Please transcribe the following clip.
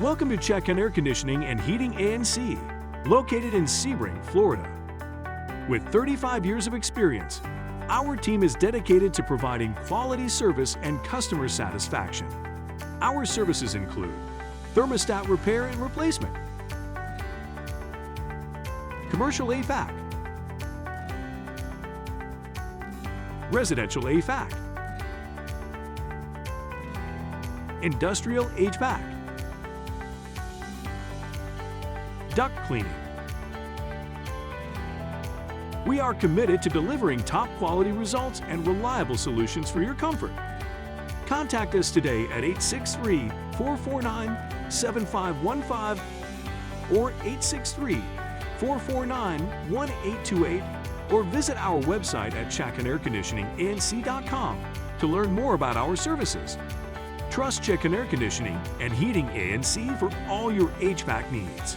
Welcome to Chacon Air Conditioning and Heating A&C, located in Sebring, Florida. With 35 years of experience, our team is dedicated to providing quality service and customer satisfaction. Our services include thermostat repair and replacement, commercial HVAC, residential HVAC, industrial HVAC, duct cleaning. We are committed to delivering top quality results and reliable solutions for your comfort. Contact us today at 863-449-7515 or 863-449-1828 or visit our website at chaconairconditioninganc.com to learn more about our services. Trust Chacon Air Conditioning and Heating A&C for all your HVAC needs.